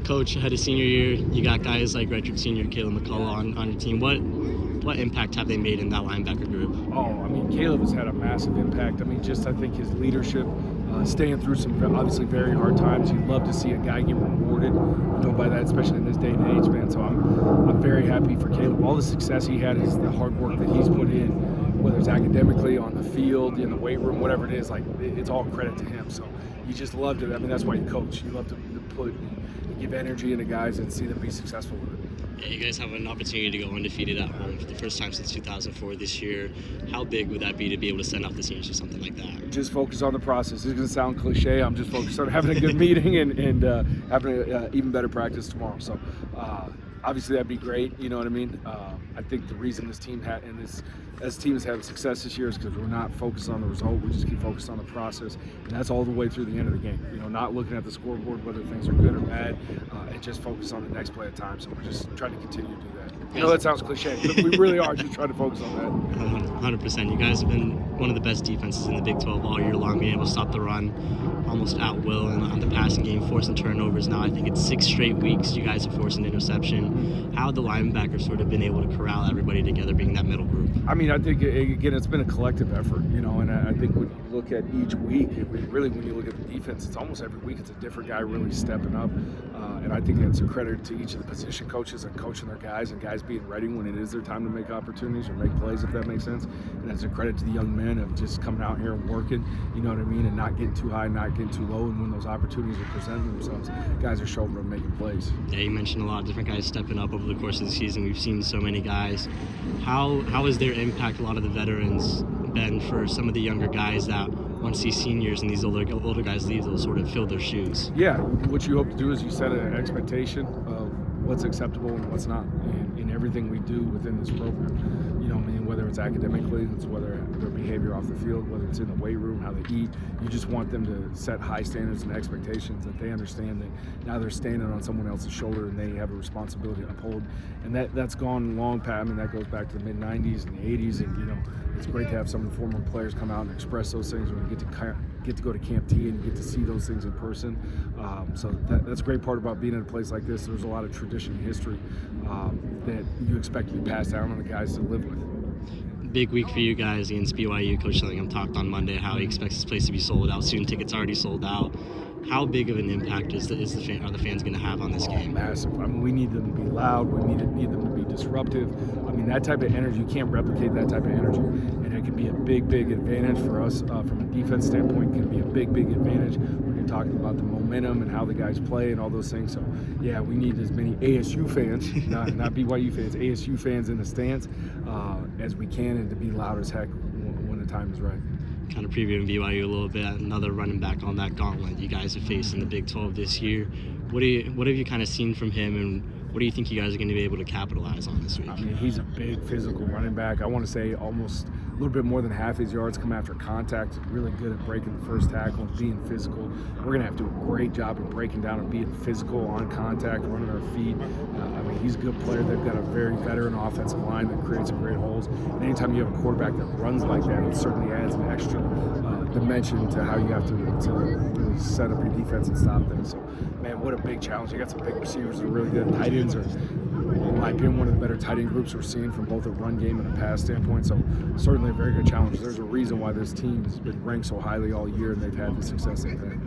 Coach, ahead of senior year, you got guys like redshirt senior Caleb McCullough on your team. What impact have they made in that linebacker group? Oh, I mean, Caleb has had a massive impact. I mean, just I think his leadership, staying through some obviously very hard times. You love to see a guy get rewarded, by that, especially in this day and age, man. So I'm very happy for Caleb. All the success he had is the hard work that he's put in, whether it's academically, on the field, in the weight room, whatever it is. Like, it's all credit to him. So you just love to. I mean, that's why you coach. You love to put and give energy into guys and see them be successful with it. Yeah, you guys have an opportunity to go undefeated at home for the first time since 2004 this year. How big would that be to be able to send off the seniors or something like that? Just focus on the process. It's going to sound cliche. I'm just focused on having a good meeting and having an even better practice tomorrow. So obviously that'd be great. You know what I mean? I think the reason this team has had success this year is because we're not focused on the result. We just keep focused on the process, and that's all the way through the end of the game. Not looking at the scoreboard, whether things are good or bad, and just focus on the next play at a time. So we're just trying to continue to do that. That sounds cliche, but we really are just trying to focus on that. 100%. You guys have been one of the best defenses in the Big 12 all year long, being able to stop the run almost at will and on the passing game, forcing turnovers. Now I think it's 6 straight weeks you guys have forced an interception. How have the linebackers sort of been able to corral everybody together, being that middle group? I mean, I think, again, it's been a collective effort, and I think when you look at each week, really when you look at the defense, it's almost every week it's a different guy really stepping up, and I think that's a credit to each of the position coaches and coaching their guys and guys being ready when it is their time to make opportunities or make plays, if that makes sense. And that's a credit to the young men of just coming out here and working, you know what I mean, and not getting too high, not getting too low, and when those opportunities are presenting themselves, guys are showing up making plays. Yeah, you mentioned a lot of different guys stepping up over the course of the season. We've seen so many guys. How has their impact, a lot of the veterans, been for some of the younger guys that once these seniors and these older guys leave, they'll sort of fill their shoes? Yeah, what you hope to do is you set an expectation of what's acceptable and what's not in everything we do within this program. Whether it's academically, it's whether their behavior off the field, whether it's in the weight room, how they eat. You just want them to set high standards and expectations that they understand that now they're standing on someone else's shoulder and they have a responsibility to uphold. And that's gone long past. I mean, that goes back to the mid-'90s and the '80s, and it's great to have some of the former players come out and express those things when you get to go to Camp T and you get to see those things in person. So that's a great part about being in a place like this. There's a lot of tradition and history that you expect to be passed down on the guys to live with. Big week for you guys against BYU. Coach Shillingham talked on Monday how he expects this place to be sold out soon. Tickets already sold out. How big of an impact are the fans going to have on this game? Massive. I mean, we need them to be loud. We need them to be disruptive. I mean, that type of energy, you can't replicate that type of energy. And it can be a big, big advantage for us from a defense standpoint. It can be a big, big advantage when you're talking about the momentum and how the guys play and all those things. So, yeah, we need as many ASU fans, not BYU fans, ASU fans in the stands as we can, and to be loud as heck when the time is right. Kind of previewing BYU a little bit, another running back on that gauntlet you guys have faced in the Big 12 this year. What have you kind of seen from him, and what do you think you guys are going to be able to capitalize on this week? I mean, he's a big physical running back. I want to say almost a little bit more than half his yards come after contact. Really good at breaking the first tackle and being physical. We're going to have to do a great job of breaking down and being physical on contact, running our feet. I mean, he's a good player. They've got a very veteran offensive line that creates some great holes. And anytime you have a quarterback that runs like that, it certainly adds an extra dimension to how you have to really set up your defense and stop them. So, man, what a big challenge. You got some big receivers that are really good. Tight ends are, in my opinion, one of the better tight end groups we're seeing from both a run game and a pass standpoint. So certainly a very good challenge. There's a reason why this team has been ranked so highly all year, and they've had the success they've had.